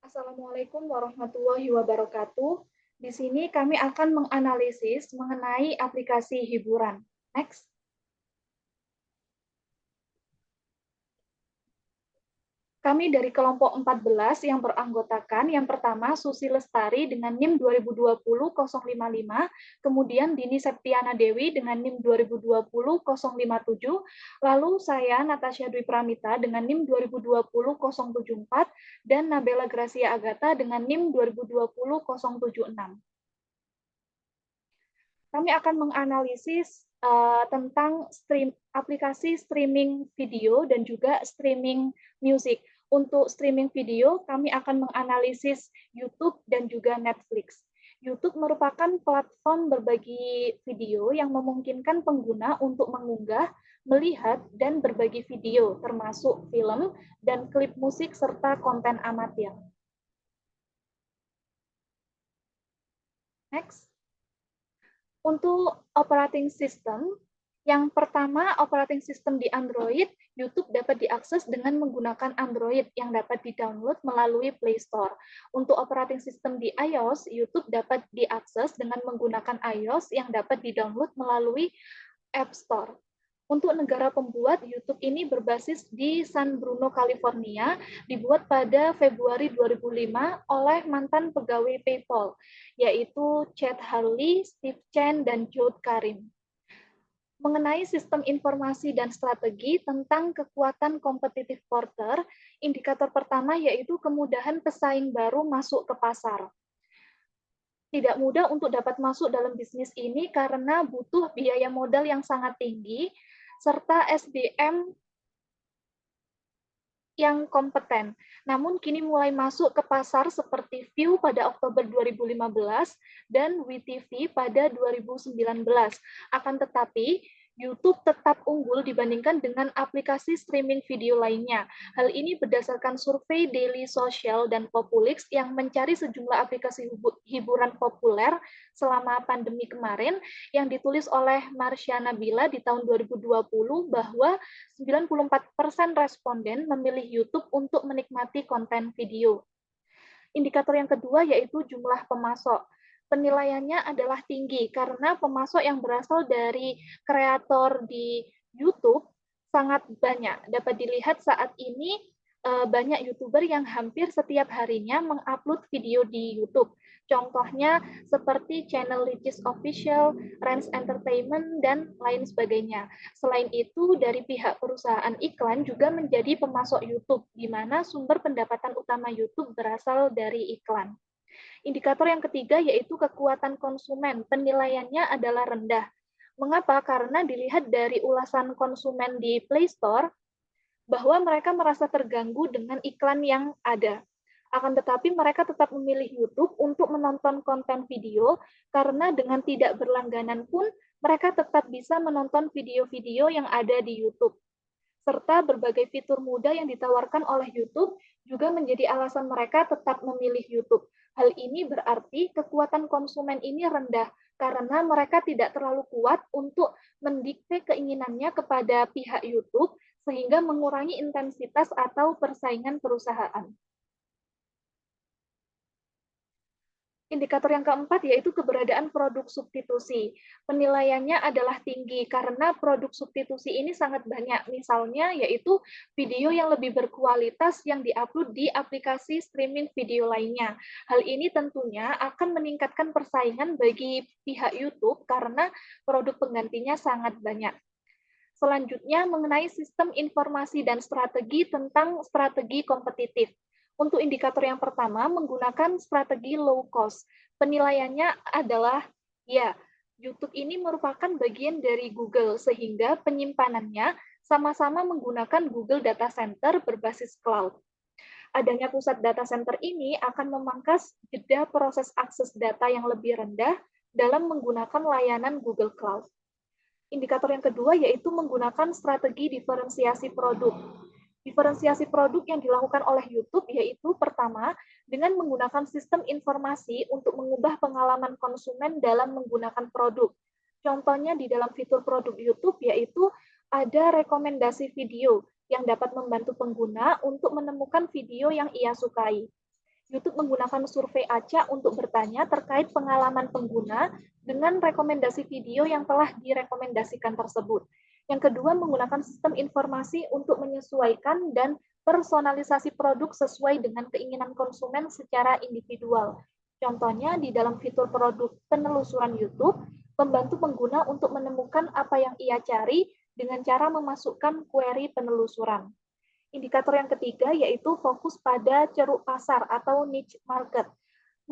Assalamualaikum warahmatullahi wabarakatuh. Di sini kami akan menganalisis mengenai aplikasi hiburan. Next. Kami dari kelompok 14 yang beranggotakan, yang pertama Susi Lestari dengan NIM 2020-055, kemudian Dini Septiana Dewi dengan NIM 2020-057, lalu saya Natasha Dwi Pramita dengan NIM 2020-074, dan Nabela Gracia Agatha dengan NIM 2020-076. Kami akan menganalisis tentang aplikasi streaming video dan juga streaming musik. Untuk streaming video, kami akan menganalisis YouTube dan juga Netflix. YouTube merupakan platform berbagi video yang memungkinkan pengguna untuk mengunggah, melihat, dan berbagi video, termasuk film dan klip musik serta konten amatir. Next. Untuk operating system, yang pertama, operating system di Android, YouTube dapat diakses dengan menggunakan Android yang dapat di-download melalui Play Store. Untuk operating system di iOS, YouTube dapat diakses dengan menggunakan iOS yang dapat di-download melalui App Store. Untuk negara pembuat, YouTube ini berbasis di San Bruno, California, dibuat pada Februari 2005 oleh mantan pegawai PayPal, yaitu Chad Hurley, Steve Chen, dan Jode Karim. Mengenai sistem informasi dan strategi tentang kekuatan kompetitif Porter, indikator pertama yaitu kemudahan pesaing baru masuk ke pasar. Tidak mudah untuk dapat masuk dalam bisnis ini karena butuh biaya modal yang sangat tinggi, serta SDM yang kompeten. Namun kini mulai masuk ke pasar seperti View pada Oktober 2015 dan WeTV pada 2019. Akan tetapi, YouTube tetap unggul dibandingkan dengan aplikasi streaming video lainnya. Hal ini berdasarkan survei Daily Social dan Populix yang mencari sejumlah aplikasi hiburan populer selama pandemi kemarin yang ditulis oleh Marsha Nabila di tahun 2020 bahwa 94% responden memilih YouTube untuk menikmati konten video. Indikator yang kedua yaitu jumlah pemasok. Penilaiannya adalah tinggi karena pemasok yang berasal dari kreator di YouTube sangat banyak. Dapat dilihat saat ini banyak YouTuber yang hampir setiap harinya mengupload video di YouTube. Contohnya seperti channel Lichis Official, Rans Entertainment, dan lain sebagainya. Selain itu, dari pihak perusahaan iklan juga menjadi pemasok YouTube, di mana sumber pendapatan utama YouTube berasal dari iklan. Indikator yang ketiga yaitu kekuatan konsumen. Penilaiannya adalah rendah. Mengapa? Karena dilihat dari ulasan konsumen di Play Store, bahwa mereka merasa terganggu dengan iklan yang ada. Akan tetapi mereka tetap memilih YouTube untuk menonton konten video karena dengan tidak berlangganan pun mereka tetap bisa menonton video-video yang ada di YouTube. Serta berbagai fitur mudah yang ditawarkan oleh YouTube juga menjadi alasan mereka tetap memilih YouTube. Hal ini berarti kekuatan konsumen ini rendah karena mereka tidak terlalu kuat untuk mendikte keinginannya kepada pihak YouTube sehingga mengurangi intensitas atau persaingan perusahaan. Indikator yang keempat yaitu keberadaan produk substitusi. Penilaiannya adalah tinggi karena produk substitusi ini sangat banyak. Misalnya yaitu video yang lebih berkualitas yang diupload di aplikasi streaming video lainnya. Hal ini tentunya akan meningkatkan persaingan bagi pihak YouTube karena produk penggantinya sangat banyak. Selanjutnya mengenai sistem informasi dan strategi tentang strategi kompetitif. Untuk indikator yang pertama, menggunakan strategi low cost. Penilaiannya adalah, ya, YouTube ini merupakan bagian dari Google, sehingga penyimpanannya sama-sama menggunakan Google Data Center berbasis cloud. Adanya pusat data center ini akan memangkas jeda proses akses data yang lebih rendah dalam menggunakan layanan Google Cloud. Indikator yang kedua yaitu menggunakan strategi diferensiasi produk. Diferensiasi produk yang dilakukan oleh YouTube yaitu pertama, dengan menggunakan sistem informasi untuk mengubah pengalaman konsumen dalam menggunakan produk. Contohnya di dalam fitur produk YouTube yaitu ada rekomendasi video yang dapat membantu pengguna untuk menemukan video yang ia sukai. YouTube menggunakan survei acak untuk bertanya terkait pengalaman pengguna dengan rekomendasi video yang telah direkomendasikan tersebut. Yang kedua, menggunakan sistem informasi untuk menyesuaikan dan personalisasi produk sesuai dengan keinginan konsumen secara individual. Contohnya, di dalam fitur produk penelusuran YouTube, membantu pengguna untuk menemukan apa yang ia cari dengan cara memasukkan query penelusuran. Indikator yang ketiga yaitu fokus pada ceruk pasar atau niche market.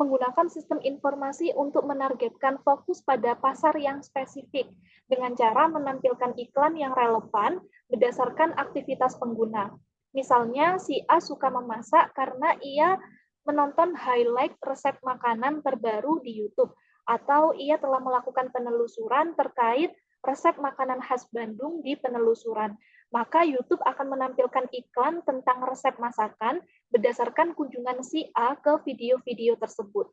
Menggunakan sistem informasi untuk menargetkan fokus pada pasar yang spesifik dengan cara menampilkan iklan yang relevan berdasarkan aktivitas pengguna. Misalnya, si A suka memasak karena ia menonton highlight resep makanan terbaru di YouTube, atau ia telah melakukan penelusuran terkait resep makanan khas Bandung di penelusuran. Maka YouTube akan menampilkan iklan tentang resep masakan berdasarkan kunjungan si A ke video-video tersebut.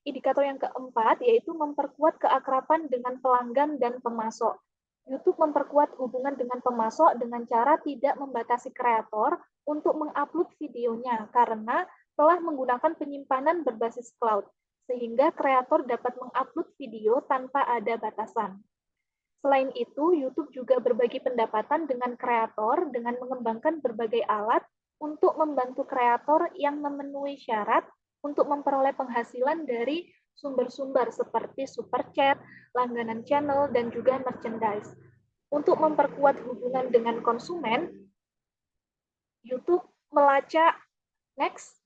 Indikator yang keempat yaitu memperkuat keakraban dengan pelanggan dan pemasok. YouTube memperkuat hubungan dengan pemasok dengan cara tidak membatasi kreator untuk mengupload videonya karena telah menggunakan penyimpanan berbasis cloud, sehingga kreator dapat mengupload video tanpa ada batasan. Selain itu, YouTube juga berbagi pendapatan dengan kreator dengan mengembangkan berbagai alat untuk membantu kreator yang memenuhi syarat untuk memperoleh penghasilan dari sumber-sumber seperti super chat, langganan channel, dan juga merchandise. Untuk memperkuat hubungan dengan konsumen, YouTube melacak next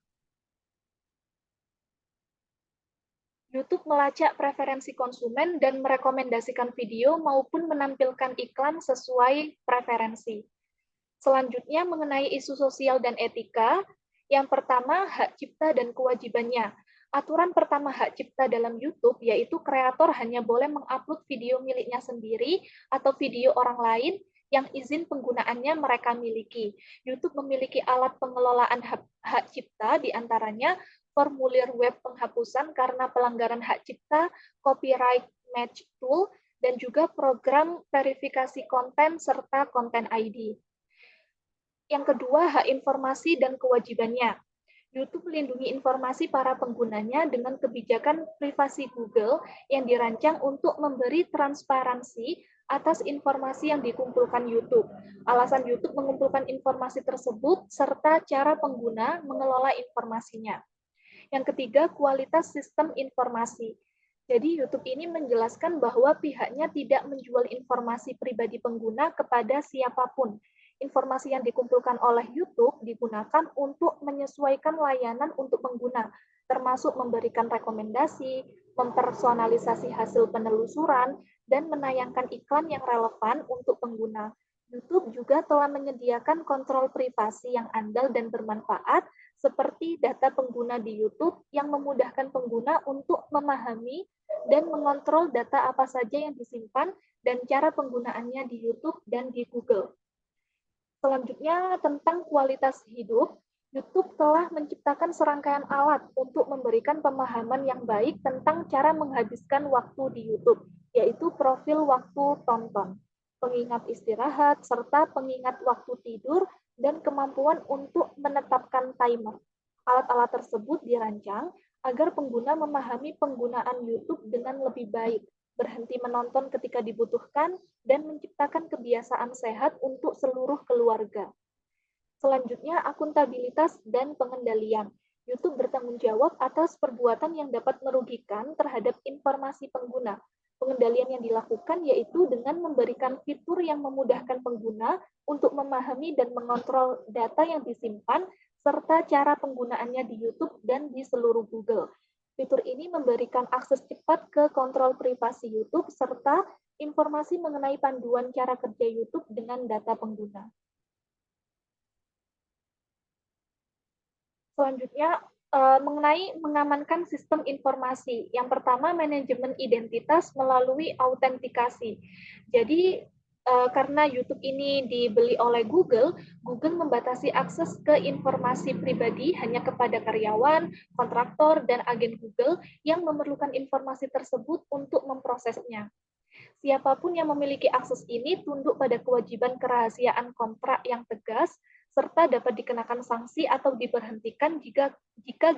YouTube melacak preferensi konsumen dan merekomendasikan video maupun menampilkan iklan sesuai preferensi. Selanjutnya mengenai isu sosial dan etika, yang pertama hak cipta dan kewajibannya. Aturan pertama hak cipta dalam YouTube yaitu kreator hanya boleh mengupload video miliknya sendiri atau video orang lain yang izin penggunaannya mereka miliki. YouTube memiliki alat pengelolaan hak cipta diantaranya formulir web penghapusan karena pelanggaran hak cipta, copyright match tool, dan juga program verifikasi konten serta konten ID. Yang kedua, hak informasi dan kewajibannya. YouTube melindungi informasi para penggunanya dengan kebijakan privasi Google yang dirancang untuk memberi transparansi atas informasi yang dikumpulkan YouTube. Alasan YouTube mengumpulkan informasi tersebut serta cara pengguna mengelola informasinya. Yang ketiga, kualitas sistem informasi. Jadi YouTube ini menjelaskan bahwa pihaknya tidak menjual informasi pribadi pengguna kepada siapapun. Informasi yang dikumpulkan oleh YouTube digunakan untuk menyesuaikan layanan untuk pengguna, termasuk memberikan rekomendasi, mempersonalisasi hasil penelusuran, dan menayangkan iklan yang relevan untuk pengguna. YouTube juga telah menyediakan kontrol privasi yang andal dan bermanfaat seperti data pengguna di YouTube yang memudahkan pengguna untuk memahami dan mengontrol data apa saja yang disimpan dan cara penggunaannya di YouTube dan di Google. Selanjutnya, tentang kualitas hidup, YouTube telah menciptakan serangkaian alat untuk memberikan pemahaman yang baik tentang cara menghabiskan waktu di YouTube, yaitu profil waktu tonton, pengingat istirahat, serta pengingat waktu tidur, dan kemampuan untuk menetapkan timer. Alat-alat tersebut dirancang agar pengguna memahami penggunaan YouTube dengan lebih baik, berhenti menonton ketika dibutuhkan, dan menciptakan kebiasaan sehat untuk seluruh keluarga. Selanjutnya, akuntabilitas dan pengendalian. YouTube bertanggung jawab atas perbuatan yang dapat merugikan terhadap informasi pengguna. Pengendalian yang dilakukan yaitu dengan memberikan fitur yang memudahkan pengguna untuk memahami dan mengontrol data yang disimpan, serta cara penggunaannya di YouTube dan di seluruh Google. Fitur ini memberikan akses cepat ke kontrol privasi YouTube, serta informasi mengenai panduan cara kerja YouTube dengan data pengguna. Selanjutnya, mengenai mengamankan sistem informasi. Yang pertama, manajemen identitas melalui autentikasi. Jadi, karena YouTube ini dibeli oleh Google, Google membatasi akses ke informasi pribadi hanya kepada karyawan, kontraktor, dan agen Google yang memerlukan informasi tersebut untuk memprosesnya. Siapapun yang memiliki akses ini tunduk pada kewajiban kerahasiaan kontrak yang tegas, serta dapat dikenakan sanksi atau diberhentikan jika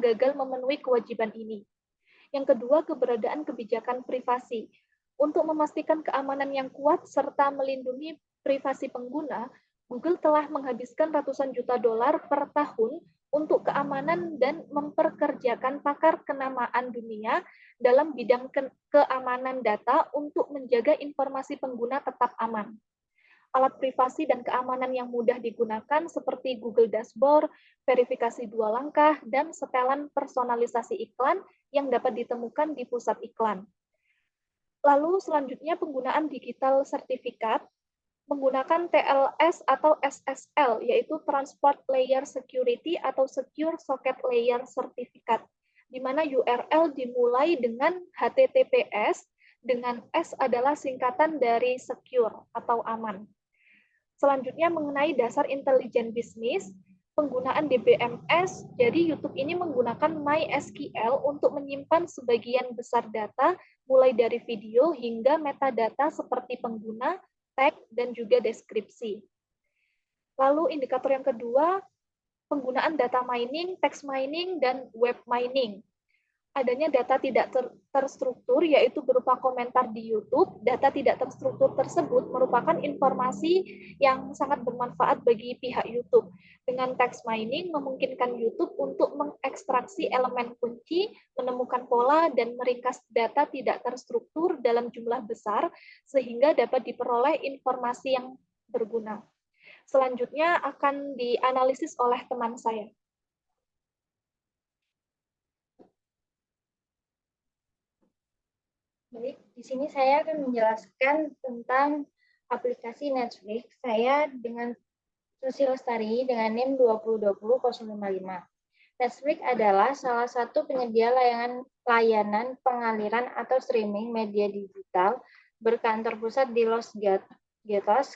gagal memenuhi kewajiban ini. Yang kedua, keberadaan kebijakan privasi. Untuk memastikan keamanan yang kuat serta melindungi privasi pengguna, Google telah menghabiskan ratusan juta dolar per tahun untuk keamanan dan memperkerjakan pakar kenamaan dunia dalam bidang keamanan data untuk menjaga informasi pengguna tetap aman. Alat privasi dan keamanan yang mudah digunakan seperti Google Dashboard, verifikasi 2 langkah, dan setelan personalisasi iklan yang dapat ditemukan di pusat iklan. Lalu selanjutnya penggunaan digital sertifikat menggunakan TLS atau SSL, yaitu Transport Layer Security atau Secure Socket Layer Certificate, di mana URL dimulai dengan HTTPS, dengan S adalah singkatan dari secure atau aman. Selanjutnya mengenai dasar intelijen bisnis, penggunaan DBMS, jadi YouTube ini menggunakan MySQL untuk menyimpan sebagian besar data, mulai dari video hingga metadata seperti pengguna, tag, dan juga deskripsi. Lalu indikator yang kedua, penggunaan data mining, text mining, dan web mining. Adanya data tidak terstruktur, yaitu berupa komentar di YouTube. Data tidak terstruktur tersebut merupakan informasi yang sangat bermanfaat bagi pihak YouTube. Dengan text mining, memungkinkan YouTube untuk mengekstraksi elemen kunci, menemukan pola, dan meringkas data tidak terstruktur dalam jumlah besar, sehingga dapat diperoleh informasi yang berguna. Selanjutnya akan dianalisis oleh teman saya. Baik, di sini saya akan menjelaskan tentang aplikasi Netflix. Saya dengan Susi Lestari dengan NIM 2020055. Netflix adalah salah satu penyedia layanan pengaliran atau streaming media digital berkantor pusat di Los Gatos,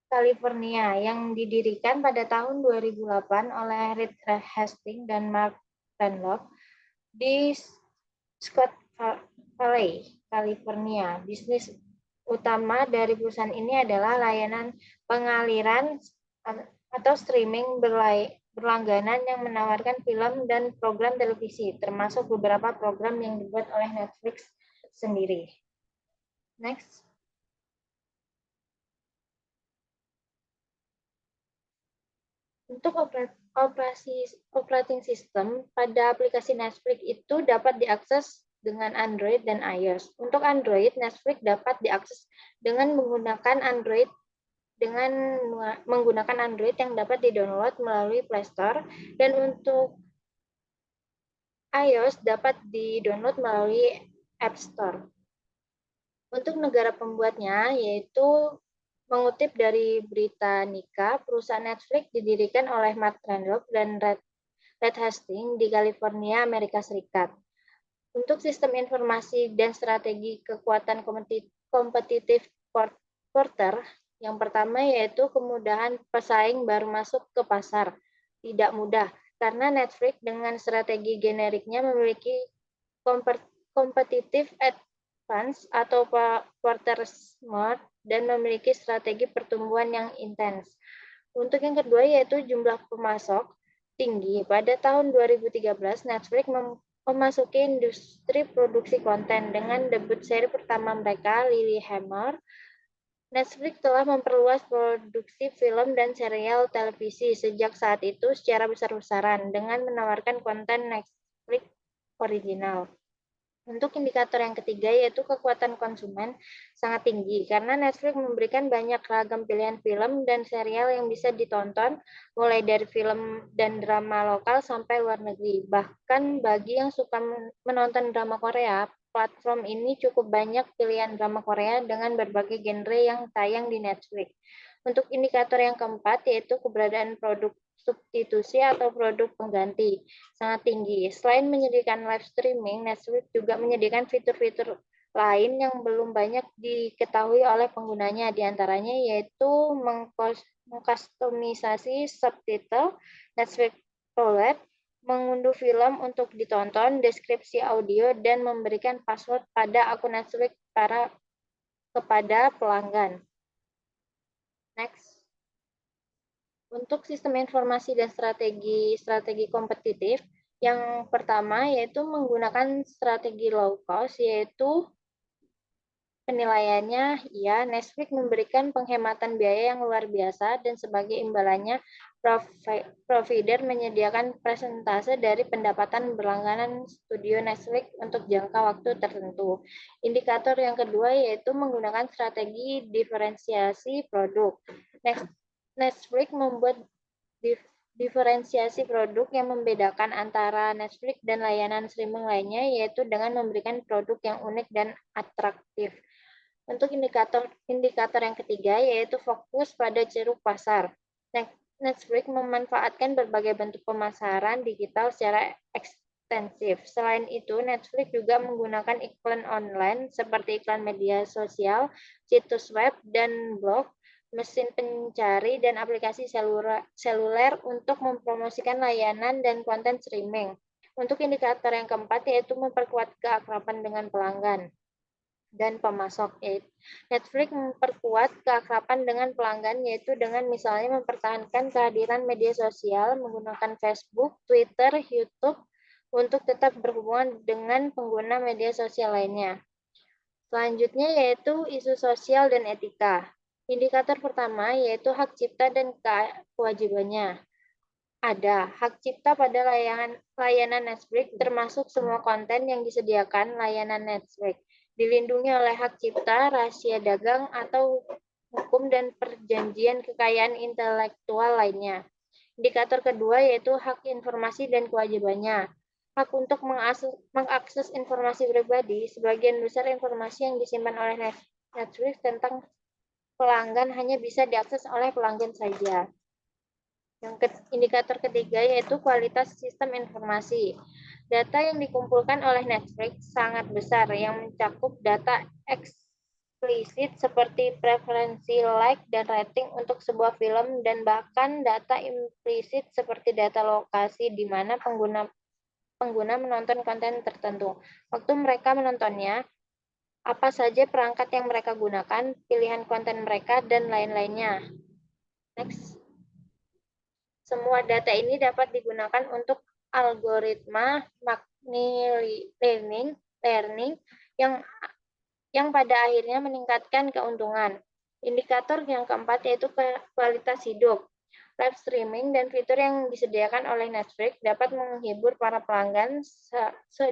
California, yang didirikan pada tahun 2008 oleh Reed Hastings dan Mark Dunlop di Scott Valley, California. Bisnis utama dari perusahaan ini adalah layanan pengaliran atau streaming berlangganan yang menawarkan film dan program televisi, termasuk beberapa program yang dibuat oleh Netflix sendiri. Next. Untuk operating system pada aplikasi Netflix itu dapat diakses dengan Android dan iOS. Untuk Android, Netflix dapat diakses dengan menggunakan Android yang dapat didownload melalui Play Store, dan untuk iOS dapat didownload melalui App Store. Untuk negara pembuatnya yaitu mengutip dari berita Nika, perusahaan Netflix didirikan oleh Mark Dunlop dan Reed Hastings di California, Amerika Serikat. Untuk sistem informasi dan strategi kekuatan kompetitif Porter, yang pertama yaitu kemudahan pesaing baru masuk ke pasar. Tidak mudah, karena Netflix dengan strategi generiknya memiliki kompetitif advance atau Porter Smart dan memiliki strategi pertumbuhan yang intens. Untuk yang kedua yaitu jumlah pemasok tinggi. Pada tahun 2013, Netflix memasuki industri produksi konten dengan debut seri pertama mereka, Lilyhammer. Netflix telah memperluas produksi film dan serial televisi sejak saat itu secara besar-besaran dengan menawarkan konten Netflix original. Untuk indikator yang ketiga yaitu kekuatan konsumen sangat tinggi karena Netflix memberikan banyak ragam pilihan film dan serial yang bisa ditonton mulai dari film dan drama lokal sampai luar negeri. Bahkan bagi yang suka menonton drama Korea, platform ini cukup banyak pilihan drama Korea dengan berbagai genre yang tayang di Netflix. Untuk indikator yang keempat yaitu keberadaan produk substitusi atau produk pengganti sangat tinggi. Selain menyediakan live streaming, Netflix juga menyediakan fitur-fitur lain yang belum banyak diketahui oleh penggunanya, diantaranya yaitu mengkustomisasi subtitle, Netflix Roulette, mengunduh film untuk ditonton, deskripsi audio, dan memberikan password pada akun Netflix kepada pelanggan. Next. Untuk sistem informasi dan strategi kompetitif, yang pertama yaitu menggunakan strategi low cost, yaitu penilaiannya, ya, Netflix memberikan penghematan biaya yang luar biasa dan sebagai imbalannya, provider menyediakan persentase dari pendapatan berlangganan studio Netflix untuk jangka waktu tertentu. Indikator yang kedua yaitu menggunakan strategi diferensiasi produk. Netflix membuat diferensiasi produk yang membedakan antara Netflix dan layanan streaming lainnya, yaitu dengan memberikan produk yang unik dan atraktif. Untuk indikator yang ketiga yaitu fokus pada ceruk pasar. Netflix memanfaatkan berbagai bentuk pemasaran digital secara ekstensif. Selain itu, Netflix juga menggunakan iklan online seperti iklan media sosial, situs web, dan blog, mesin pencari, dan aplikasi seluler untuk mempromosikan layanan dan konten streaming. Untuk indikator yang keempat yaitu memperkuat keakraban dengan pelanggan dan pemasok. Netflix memperkuat keakraban dengan pelanggan yaitu dengan misalnya mempertahankan kehadiran media sosial menggunakan Facebook, Twitter, YouTube untuk tetap berhubungan dengan pengguna media sosial lainnya. Selanjutnya yaitu isu sosial dan etika. Indikator pertama yaitu hak cipta dan kewajibannya. Ada hak cipta pada layanan Netflix, termasuk semua konten yang disediakan layanan Netflix dilindungi oleh hak cipta, rahasia dagang, atau hukum dan perjanjian kekayaan intelektual lainnya. Indikator kedua yaitu hak informasi dan kewajibannya. Hak untuk mengakses informasi pribadi, sebagian besar informasi yang disimpan oleh Netflix tentang pelanggan hanya bisa diakses oleh pelanggan saja. Indikator ketiga yaitu kualitas sistem informasi. Data yang dikumpulkan oleh Netflix sangat besar yang mencakup data eksplisit seperti preferensi like dan rating untuk sebuah film dan bahkan data implisit seperti data lokasi di mana pengguna menonton konten tertentu. Waktu mereka menontonnya, apa saja perangkat yang mereka gunakan, pilihan konten mereka, dan lain-lainnya. Next. Semua data ini dapat digunakan untuk algoritma machine learning yang pada akhirnya meningkatkan keuntungan. Indikator yang keempat yaitu kualitas hidup. Live streaming dan fitur yang disediakan oleh Netflix dapat menghibur para pelanggan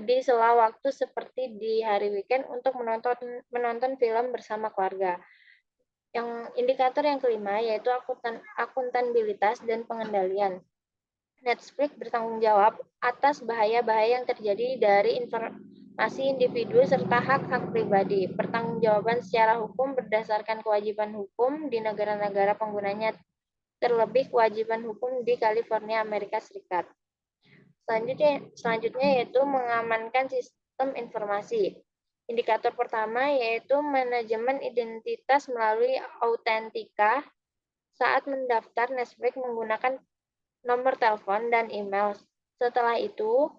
di sela waktu seperti di hari weekend untuk menonton film bersama keluarga. Indikator yang kelima yaitu akuntabilitas dan pengendalian. Netflix bertanggung jawab atas bahaya-bahaya yang terjadi dari informasi individu serta hak-hak pribadi. Pertanggungjawaban secara hukum berdasarkan kewajiban hukum di negara-negara penggunanya, terlebih kewajiban hukum di California, Amerika Serikat. Selanjutnya yaitu mengamankan sistem informasi. Indikator pertama yaitu manajemen identitas melalui autentika. Saat mendaftar, Netflix menggunakan nomor telepon dan email. Setelah itu,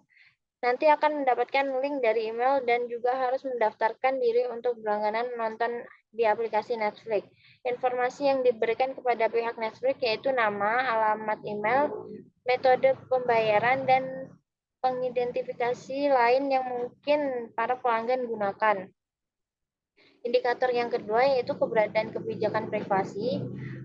nanti akan mendapatkan link dari email dan juga harus mendaftarkan diri untuk berlangganan menonton di aplikasi Netflix. Informasi yang diberikan kepada pihak Netflix yaitu nama, alamat email, metode pembayaran, dan pengidentifikasi lain yang mungkin para pelanggan gunakan. Indikator yang kedua yaitu keberadaan kebijakan privasi.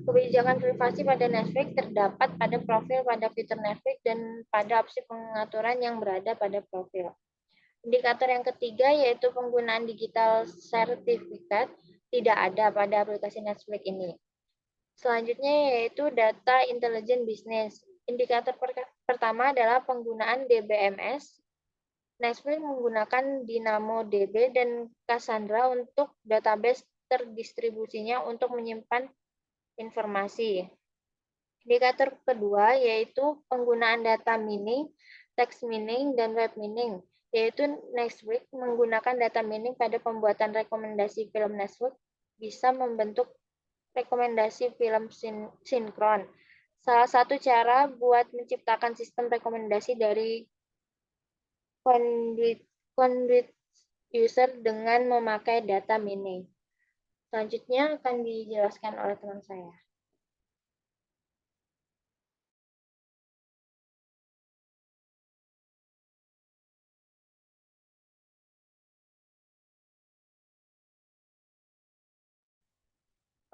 Kebijakan privasi pada Netflix terdapat pada profil pada fitur Netflix dan pada opsi pengaturan yang berada pada profil. Indikator yang ketiga yaitu penggunaan digital certificate tidak ada pada aplikasi Netflix ini. Selanjutnya yaitu data intelijen bisnis. Indikator pertama adalah penggunaan DBMS. Netflix menggunakan DynamoDB dan Cassandra untuk database terdistribusinya untuk menyimpan informasi. Indikator kedua yaitu penggunaan data mining, text mining, dan web mining, yaitu Netflix menggunakan data mining pada pembuatan rekomendasi film. Netflix bisa membentuk rekomendasi film sinkron. Salah satu cara buat menciptakan sistem rekomendasi dari conduit user dengan memakai data mining. Selanjutnya akan dijelaskan oleh teman saya.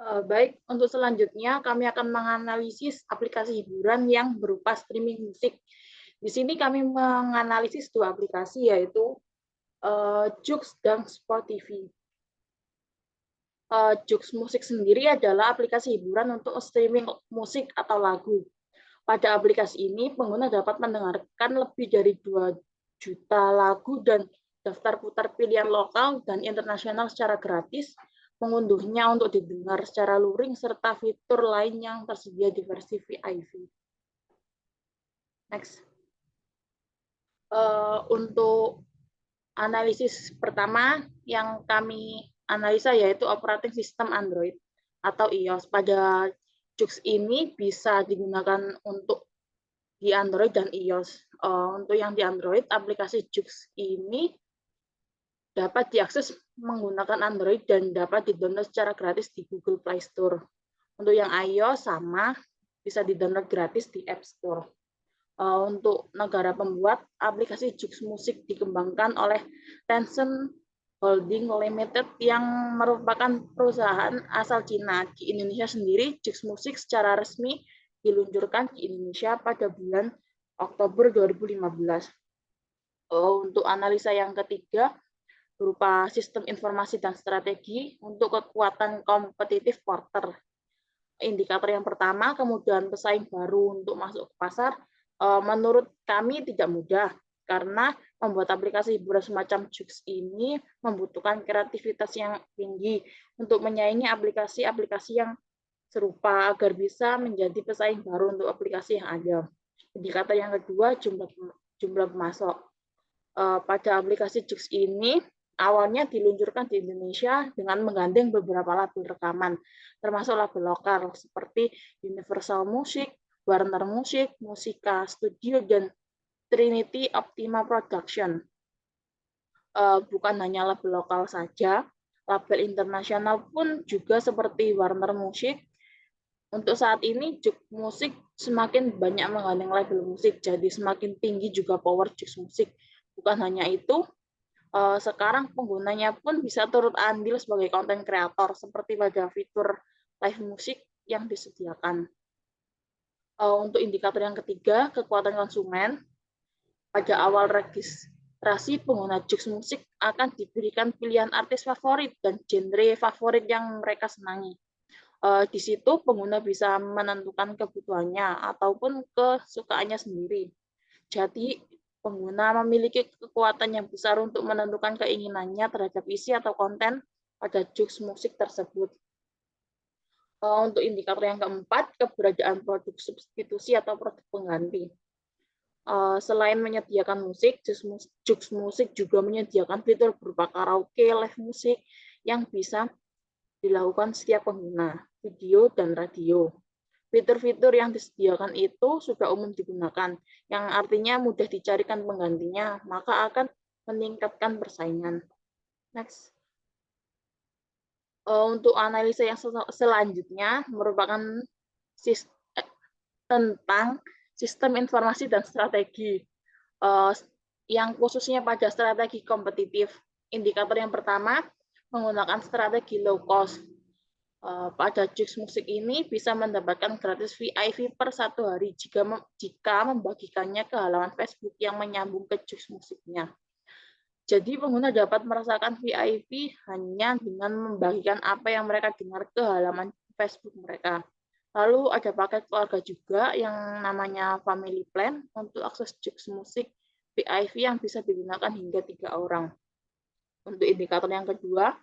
Baik, untuk selanjutnya kami akan menganalisis aplikasi hiburan yang berupa streaming musik. Di sini kami menganalisis dua aplikasi, yaitu Joox dan Spotify. Joox Musik sendiri adalah aplikasi hiburan untuk streaming musik atau lagu. Pada aplikasi ini, pengguna dapat mendengarkan lebih dari 2 juta lagu dan daftar putar pilihan lokal dan internasional secara gratis, mengunduhnya untuk didengar secara luring, serta fitur lain yang tersedia di versi VIP. Next. Untuk analisis pertama yang kami analisa yaitu operating system Android atau iOS. Pada Joox ini bisa digunakan untuk di Android dan iOS. Untuk yang di Android, aplikasi Joox ini dapat diakses menggunakan Android dan dapat di-download secara gratis di Google Play Store. Untuk yang iOS sama, bisa di-download gratis di App Store. Untuk negara pembuat, aplikasi Joox Musik dikembangkan oleh Tencent Holding Limited yang merupakan perusahaan asal Cina. Di Indonesia sendiri, Joox Musik secara resmi diluncurkan di Indonesia pada bulan Oktober 2015. Untuk analisa yang ketiga, berupa sistem informasi dan strategi untuk kekuatan kompetitif Porter. Indikator yang pertama, kemudahan pesaing baru untuk masuk ke pasar, menurut kami tidak mudah, karena membuat aplikasi hiburan semacam Joox ini membutuhkan kreativitas yang tinggi untuk menyaingi aplikasi-aplikasi yang serupa agar bisa menjadi pesaing baru untuk aplikasi yang ada. Indikator yang kedua, jumlah pemasok. Pada aplikasi Joox ini, awalnya diluncurkan di Indonesia dengan menggandeng beberapa label rekaman, termasuk label lokal seperti Universal Music, Warner Music, Musika Studio, dan Trinity Optima Production. Bukan hanya label lokal saja, label internasional pun juga seperti Warner Music. Untuk saat ini, Joox Musik semakin banyak menggandeng label musik, jadi semakin tinggi juga power Joox Musik. Bukan hanya itu, sekarang penggunanya pun bisa turut andil sebagai konten kreator, seperti pada fitur live musik yang disediakan. Untuk indikator yang ketiga, kekuatan konsumen. Pada awal registrasi, pengguna Joox Musik akan diberikan pilihan artis favorit dan genre favorit yang mereka senangi. Di situ pengguna bisa menentukan kebutuhannya ataupun kesukaannya sendiri. Jadi, pengguna memiliki kekuatan yang besar untuk menentukan keinginannya terhadap isi atau konten pada Joox Musik tersebut. Untuk indikator yang keempat, keberadaan produk substitusi atau produk pengganti. Selain menyediakan musik, Joox Musik juga menyediakan fitur berupa karaoke, live musik yang bisa dilakukan setiap pengguna, video dan radio. Fitur-fitur yang disediakan itu sudah umum digunakan, yang artinya mudah dicarikan penggantinya, maka akan meningkatkan persaingan. Next. Untuk analisa yang selanjutnya merupakan tentang sistem informasi dan strategi, yang khususnya pada strategi kompetitif. Indikator yang pertama, menggunakan strategi low cost. Pada Joox Musik ini bisa mendapatkan gratis VIP per 1 hari jika membagikannya ke halaman Facebook yang menyambung ke Joox Musiknya. Jadi pengguna dapat merasakan VIP hanya dengan membagikan apa yang mereka dengar ke halaman Facebook mereka. Lalu ada paket keluarga juga yang namanya Family Plan untuk akses Joox Musik VIP yang bisa digunakan hingga 3 orang. Untuk indikator yang kedua,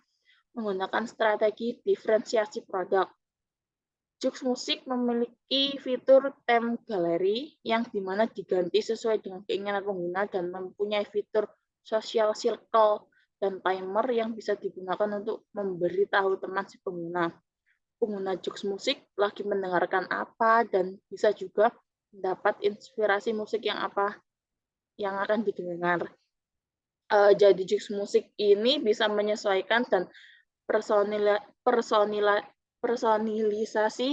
menggunakan strategi diferensiasi produk. Joox Musik memiliki fitur Theme Gallery yang dimana diganti sesuai dengan keinginan pengguna dan mempunyai fitur Social Circle dan timer yang bisa digunakan untuk memberitahu teman si pengguna. Pengguna Joox Musik lagi mendengarkan apa dan bisa juga mendapat inspirasi musik yang apa yang akan didengar. Jadi Joox Musik ini bisa menyesuaikan dan personalisasi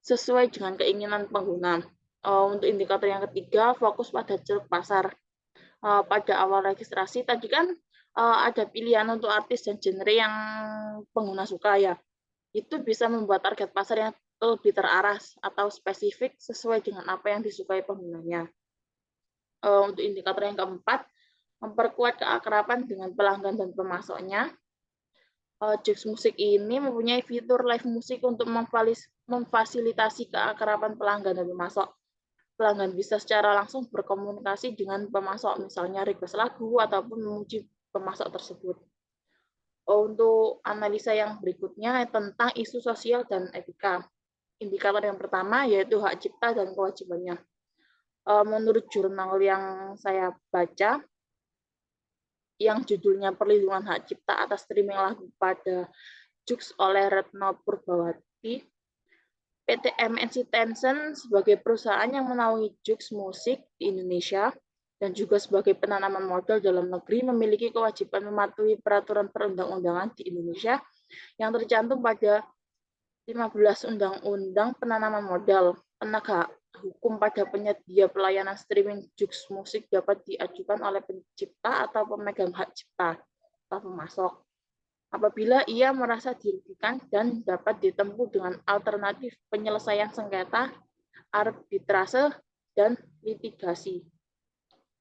sesuai dengan keinginan pengguna. Untuk indikator yang ketiga, fokus pada ceruk pasar. Pada awal registrasi tadi kan ada pilihan untuk artis dan genre yang pengguna suka ya. itu bisa membuat target pasar yang lebih terarah atau spesifik sesuai dengan apa yang disukai penggunanya. Untuk indikator yang keempat, memperkuat keakraban dengan pelanggan dan pemasoknya. Jux Musik ini mempunyai fitur live musik untuk memfasilitasi keakraban pelanggan dan pemasok. Pelanggan bisa secara langsung berkomunikasi dengan pemasok, misalnya request lagu ataupun memuji pemasok tersebut. Untuk analisa yang berikutnya tentang isu sosial dan etika. Indikator yang pertama yaitu hak cipta dan kewajibannya. Menurut jurnal yang saya baca, yang judulnya Perlindungan Hak Cipta atas Streaming Lagu pada Jux oleh Retno Purbawati, PT MNC Tencent sebagai perusahaan yang menaungi Jux Musik di Indonesia dan juga sebagai penanaman modal dalam negeri memiliki kewajiban mematuhi peraturan perundang-undangan di Indonesia yang tercantum pada 15 Undang-Undang Penanaman Modal. Penegak hukum pada penyedia pelayanan streaming Jux Musik dapat diajukan oleh pencipta atau pemegang hak cipta atau pemasok apabila ia merasa dirugikan dan dapat ditempuh dengan alternatif penyelesaian sengketa, arbitrase, dan litigasi.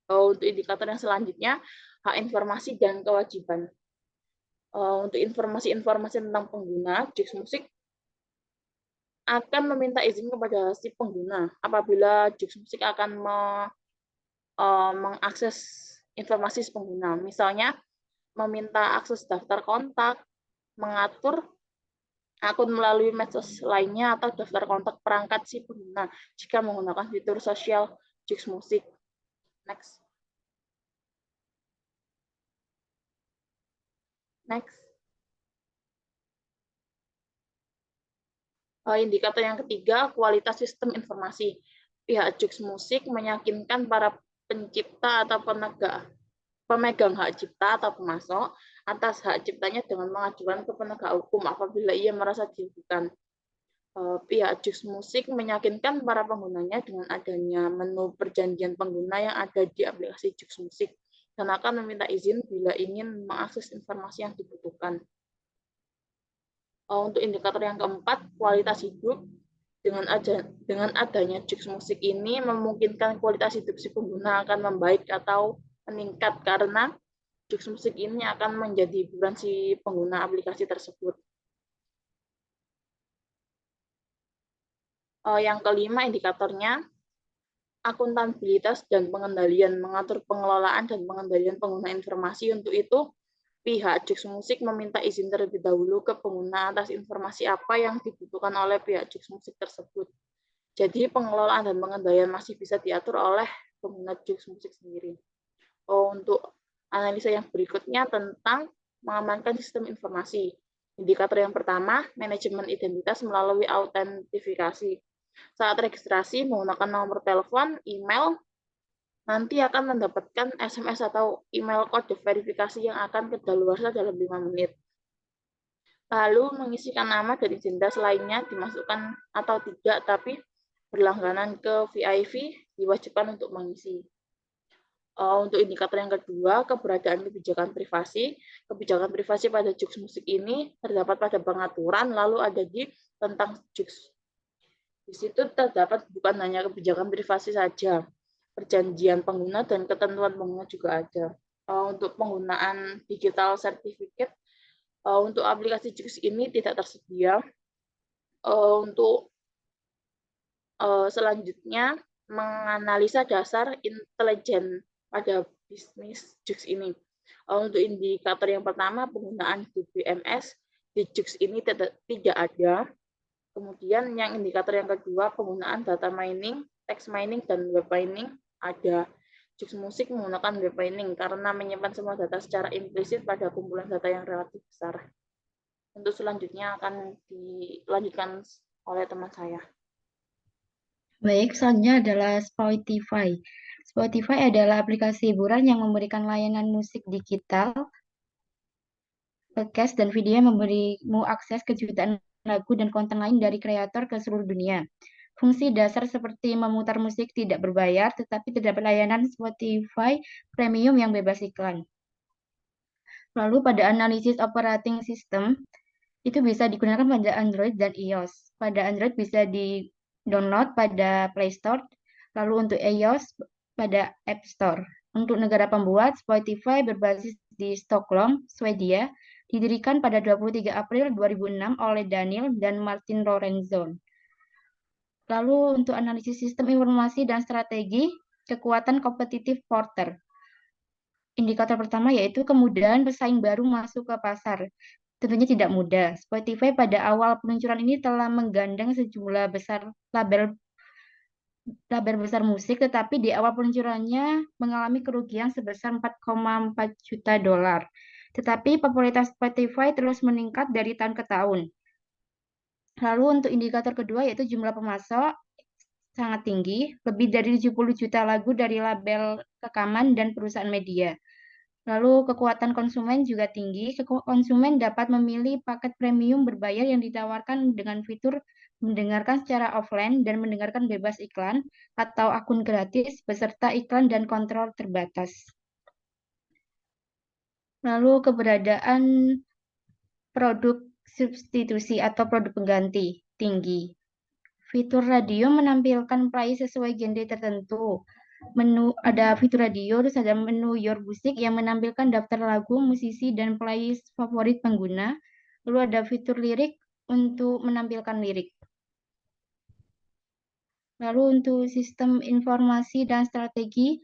Untuk indikator yang selanjutnya, hak informasi dan kewajiban. Untuk informasi-informasi tentang pengguna, Jux Musik akan meminta izin kepada si pengguna apabila Jux Musik akan mengakses informasi si pengguna. Misalnya, meminta akses daftar kontak, mengatur akun melalui medsos lainnya, atau daftar kontak perangkat si pengguna jika menggunakan fitur sosial Jux Musik. Next. Indikator yang ketiga, kualitas sistem informasi. Pihak Jux Musik meyakinkan para pencipta atau pemegang hak cipta atau pemasok atas hak ciptanya dengan mengajukan ke penegak hukum apabila ia merasa dirugikan. Pihak Jux Musik meyakinkan para penggunanya dengan adanya menu perjanjian pengguna yang ada di aplikasi Jux Musik dan akan meminta izin bila ingin mengakses informasi yang dibutuhkan. Untuk indikator yang keempat, kualitas hidup. Dengan adanya Jux Musik ini memungkinkan kualitas hidup si pengguna akan membaik atau meningkat karena Jux Musik ini akan menjadi hiburan si pengguna aplikasi tersebut. Yang kelima indikatornya, akuntabilitas dan pengendalian, mengatur pengelolaan dan pengendalian pengguna informasi. Untuk itu, pihak Jux Musik meminta izin terlebih dahulu ke pengguna atas informasi apa yang dibutuhkan oleh pihak Jux Musik tersebut. Jadi pengelolaan dan pengendalian masih bisa diatur oleh pengguna Jux Musik sendiri. Untuk analisa yang berikutnya tentang mengamankan sistem informasi. Indikator yang pertama, manajemen identitas melalui autentifikasi. Saat registrasi menggunakan nomor telepon, email, nanti akan mendapatkan SMS atau email kode verifikasi yang akan kedaluarsa dalam 5 menit. Lalu mengisikan nama dan identitas lainnya dimasukkan atau tidak, tapi berlangganan ke VIP diwajibkan untuk mengisi. Untuk indikator yang kedua, keberadaan kebijakan privasi. Kebijakan privasi pada Jux Musik ini terdapat pada pengaturan, lalu ada di tentang Jux. Di situ terdapat bukan hanya kebijakan privasi saja, perjanjian pengguna dan ketentuan pengguna juga ada. Untuk penggunaan digital certificate, untuk aplikasi Jux ini tidak tersedia. Untuk selanjutnya, menganalisa dasar intelijen pada bisnis Jux ini. Untuk indikator yang pertama, penggunaan DBMS di Jux ini tidak ada. Kemudian yang indikator yang kedua, penggunaan data mining, text mining, dan web mining ada. Jux Musik menggunakan web mining karena menyimpan semua data secara implisit pada kumpulan data yang relatif besar. Untuk selanjutnya akan dilanjutkan oleh teman saya. Baik, selanjutnya adalah Spotify. Spotify adalah aplikasi hiburan yang memberikan layanan musik digital, podcast, dan video yang memberimu akses ke jutaan lagu dan konten lain dari kreator ke seluruh dunia. Fungsi dasar seperti memutar musik tidak berbayar, tetapi terdapat layanan Spotify Premium yang bebas iklan. Lalu pada analisis operating system, Itu bisa digunakan pada Android dan iOS. Pada Android bisa di-download pada Play Store, lalu untuk iOS pada App Store. Untuk negara pembuat, Spotify berbasis di Stockholm, Swedia, didirikan pada 23 April 2006 oleh Daniel dan Martin Lorentzon. Lalu untuk analisis sistem informasi dan strategi, kekuatan kompetitif Porter. Indikator pertama yaitu kemudahan pesaing baru masuk ke pasar. Tentunya tidak mudah. Spotify pada awal peluncuran ini telah menggandeng sejumlah besar label besar musik, tetapi di awal peluncurannya mengalami kerugian sebesar 4,4 juta dolar. Tetapi popularitas Spotify terus meningkat dari tahun ke tahun. Lalu untuk indikator kedua yaitu jumlah pemasok sangat tinggi, lebih dari 70 juta lagu dari label rekaman dan perusahaan media. Lalu kekuatan konsumen juga tinggi. Konsumen dapat memilih paket premium berbayar yang ditawarkan dengan fitur mendengarkan secara offline dan mendengarkan bebas iklan atau akun gratis beserta iklan dan kontrol terbatas. Lalu keberadaan produk substitusi atau produk pengganti tinggi. Fitur radio menampilkan playlist sesuai genre tertentu. Ada fitur radio, terus ada menu Your Music yang menampilkan daftar lagu, musisi, dan playlist favorit pengguna. Lalu ada fitur lirik untuk menampilkan lirik. Lalu untuk sistem informasi dan strategi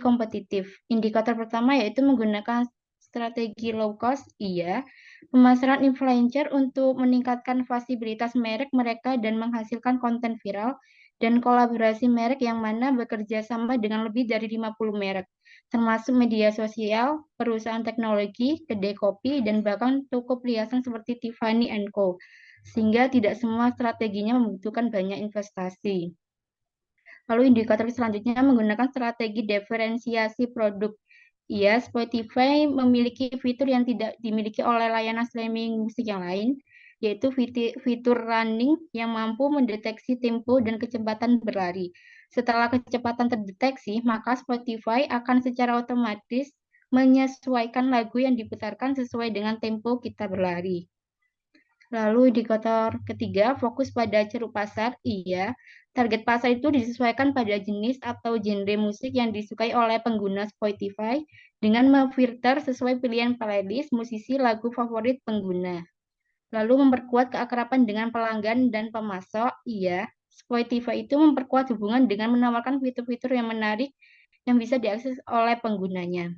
kompetitif. Indikator pertama yaitu menggunakan strategi low cost, iya. Pemasaran influencer untuk meningkatkan visibilitas merek mereka dan menghasilkan konten viral, dan kolaborasi merek yang mana bekerja sama dengan lebih dari 50 merek, termasuk media sosial, perusahaan teknologi, kedai kopi, dan bahkan toko perhiasan seperti Tiffany & Co. Sehingga tidak semua strateginya membutuhkan banyak investasi. Lalu indikator selanjutnya menggunakan strategi diferensiasi produk. Ya, Spotify memiliki fitur yang tidak dimiliki oleh layanan streaming musik yang lain, yaitu fitur running yang mampu mendeteksi tempo dan kecepatan berlari. Setelah kecepatan terdeteksi, maka Spotify akan secara otomatis menyesuaikan lagu yang diputarkan sesuai dengan tempo kita berlari. Lalu indikator ketiga, fokus pada ceruk pasar. Iya, target pasar itu disesuaikan pada jenis atau genre musik yang disukai oleh pengguna Spotify dengan memfilter sesuai pilihan playlist, musisi, lagu favorit pengguna. Lalu memperkuat keakraban dengan pelanggan dan pemasok. Iya, Spotify itu memperkuat hubungan dengan menawarkan fitur-fitur yang menarik yang bisa diakses oleh penggunanya.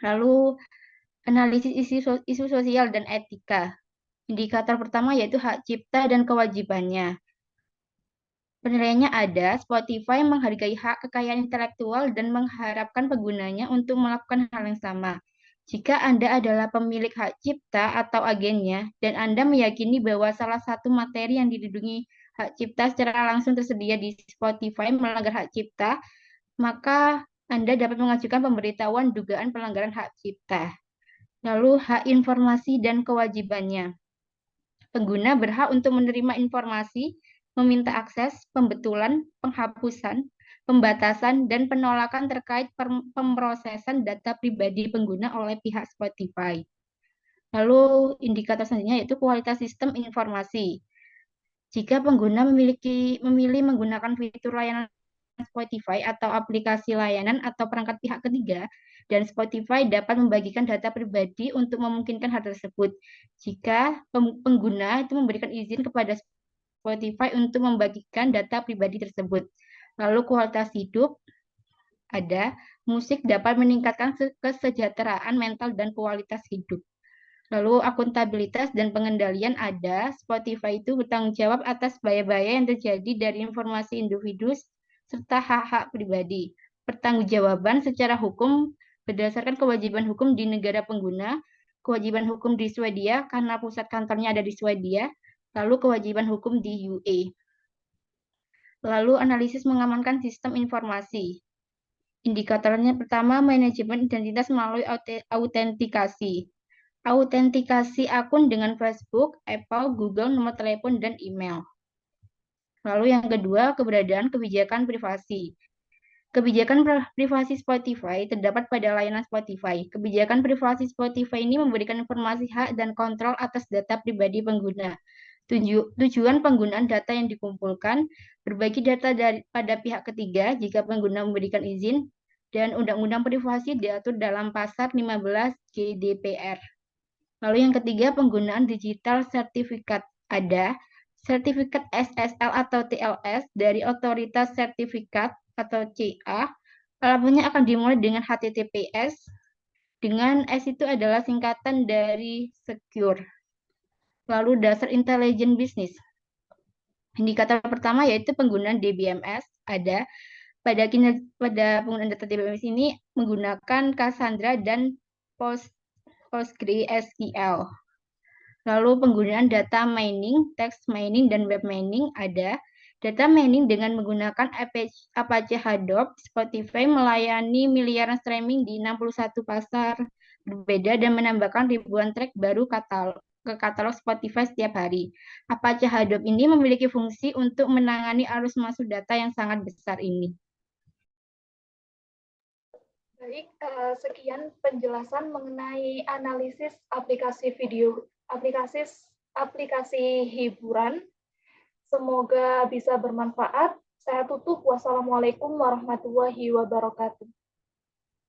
Lalu analisis isu sosial dan etika. Indikator pertama yaitu hak cipta dan kewajibannya. Penilaiannya ada, Spotify menghargai hak kekayaan intelektual dan mengharapkan penggunanya untuk melakukan hal yang sama. Jika Anda adalah pemilik hak cipta atau agennya, dan Anda meyakini bahwa salah satu materi yang dilindungi hak cipta secara langsung tersedia di Spotify melanggar hak cipta, maka Anda dapat mengajukan pemberitahuan dugaan pelanggaran hak cipta. Lalu hak informasi dan kewajibannya. Pengguna berhak untuk menerima informasi, meminta akses, pembetulan, penghapusan, pembatasan, dan penolakan terkait pemrosesan data pribadi pengguna oleh pihak Spotify. Lalu indikator selanjutnya yaitu kualitas sistem informasi. Jika pengguna memilih menggunakan fitur layanan Spotify atau aplikasi layanan atau perangkat pihak ketiga, dan Spotify dapat membagikan data pribadi untuk memungkinkan hal tersebut. Jika pengguna itu memberikan izin kepada Spotify untuk membagikan data pribadi tersebut. Lalu kualitas hidup ada, musik dapat meningkatkan kesejahteraan mental dan kualitas hidup. Lalu akuntabilitas dan pengendalian ada, Spotify itu bertanggung jawab atas bahaya-bahaya yang terjadi dari informasi individu serta hak-hak pribadi. Pertanggungjawaban secara hukum berdasarkan kewajiban hukum di negara pengguna, kewajiban hukum di Swedia karena pusat kantornya ada di Swedia, lalu kewajiban hukum di UE. Lalu analisis mengamankan sistem informasi. Indikatornya pertama, manajemen identitas melalui autentikasi. Autentikasi akun dengan Facebook, Apple, Google, nomor telepon, dan email. Lalu yang kedua, keberadaan kebijakan privasi. Kebijakan privasi Spotify terdapat pada layanan Spotify. Kebijakan privasi Spotify ini memberikan informasi hak dan kontrol atas data pribadi pengguna. Tujuan penggunaan data yang dikumpulkan, berbagi data pada pihak ketiga jika pengguna memberikan izin, dan Undang-Undang Privasi diatur dalam Pasal 15 GDPR. Lalu yang ketiga, penggunaan digital sertifikat. Ada sertifikat SSL atau TLS dari Otoritas Sertifikat atau CA. Pelaporannya akan dimulai dengan HTTPS, dengan S itu adalah singkatan dari secure. Lalu dasar intelligent business. Indikator pertama yaitu penggunaan DBMS. Ada pada penggunaan data DBMS ini menggunakan Cassandra dan PostgreSQL. Lalu penggunaan data mining, text mining, dan web mining ada. Data mining dengan menggunakan Apache Hadoop, Spotify melayani miliaran streaming di 61 pasar berbeda dan menambahkan ribuan track baru ke katalog Spotify setiap hari. Apache Hadoop ini memiliki fungsi untuk menangani arus masuk data yang sangat besar ini. Baik, sekian penjelasan mengenai analisis aplikasi video, aplikasi hiburan. Semoga bisa bermanfaat. Saya tutup. Wassalamualaikum warahmatullahi wabarakatuh.